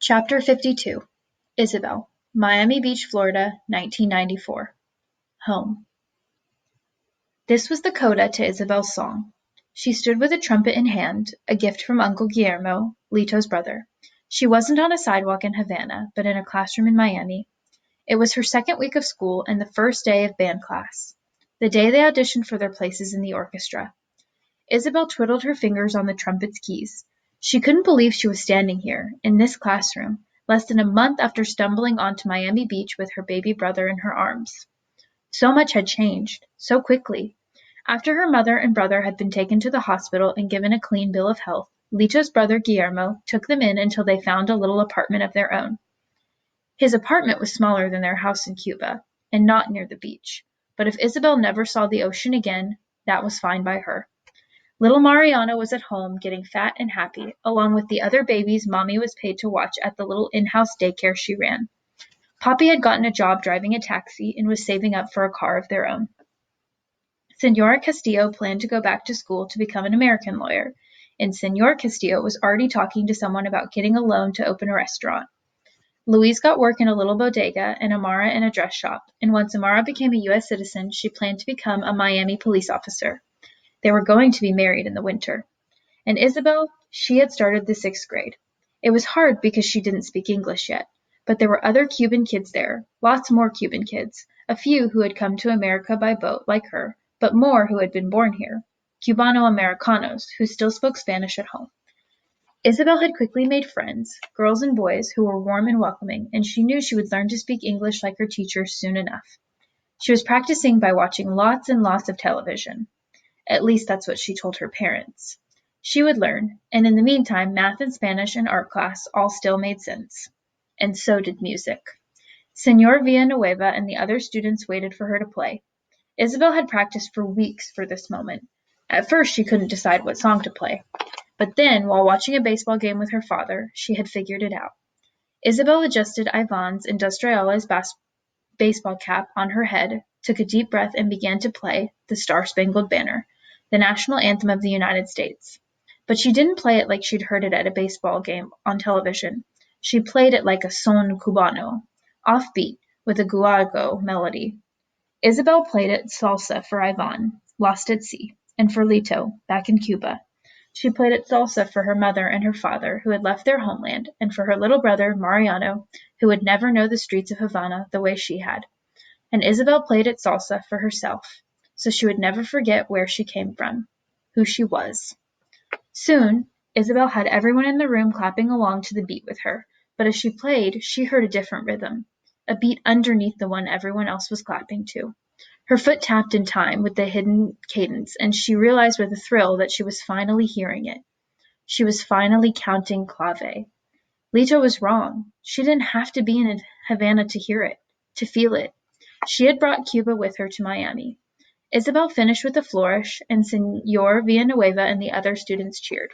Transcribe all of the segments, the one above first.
Chapter 52. Isabel. Miami Beach, Florida, 1994. Home. This was the coda to Isabel's song. She stood with a trumpet in hand, a gift from Uncle Guillermo, Lito's brother. She wasn't on a sidewalk in Havana, but in a classroom in Miami. It was her second week of school and the first day of band class, the day they auditioned for their places in the orchestra. Isabel twiddled her fingers on the trumpet's keys. She couldn't believe she was standing here, in this classroom, less than a month after stumbling onto Miami Beach with her baby brother in her arms. So much had changed, so quickly. After her mother and brother had been taken to the hospital and given a clean bill of health, Lito's brother Guillermo took them in until they found a little apartment of their own. His apartment was smaller than their house in Cuba, and not near the beach. But if Isabel never saw the ocean again, that was fine by her. Little Mariano was at home, getting fat and happy, along with the other babies Mommy was paid to watch at the little in-house daycare she ran. Poppy had gotten a job driving a taxi and was saving up for a car of their own. Senora Castillo planned to go back to school to become an American lawyer, and Senor Castillo was already talking to someone about getting a loan to open a restaurant. Louise got work in a little bodega and Amara in a dress shop, and once Amara became a U.S. citizen, she planned to become a Miami police officer. They were going to be married in the winter. And Isabel, she had started the 6th grade. It was hard because she didn't speak English yet, but there were other Cuban kids there, lots more Cuban kids, a few who had come to America by boat like her, but more who had been born here, Cubano-Americanos who still spoke Spanish at home. Isabel had quickly made friends, girls and boys who were warm and welcoming, and she knew she would learn to speak English like her teacher soon enough. She was practicing by watching lots and lots of television. At least that's what she told her parents. She would learn, and in the meantime math and Spanish and art class all still made sense. And so did music. Senor Villanueva and the other students waited for her to play. Isabel had practiced for weeks for this moment. At first she couldn't decide what song to play. But then, while watching a baseball game with her father, she had figured it out. Isabel adjusted Ivan's Industriales baseball cap on her head, took a deep breath, and began to play The Star-Spangled Banner, the national anthem of the United States. But she didn't play it like she'd heard it at a baseball game on television. She played it like a son cubano, offbeat, with a guago melody. Isabel played it salsa for Ivan, lost at sea, and for Lito, back in Cuba. She played it salsa for her mother and her father, who had left their homeland, and for her little brother, Mariano, who would never know the streets of Havana the way she had. And Isabel played it salsa for herself, so she would never forget where she came from, who she was. Soon, Isabel had everyone in the room clapping along to the beat with her, but as she played, she heard a different rhythm, a beat underneath the one everyone else was clapping to. Her foot tapped in time with the hidden cadence, and she realized with a thrill that she was finally hearing it. She was finally counting clave. Lito was wrong. She didn't have to be in Havana to hear it, to feel it. She had brought Cuba with her to Miami. Isabel finished with a flourish, and Senor Villanueva and the other students cheered.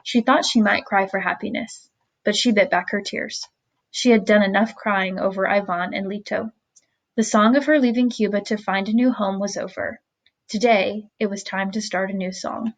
She thought she might cry for happiness, but she bit back her tears. She had done enough crying over Ivan and Lito. The song of her leaving Cuba to find a new home was over. Today, it was time to start a new song.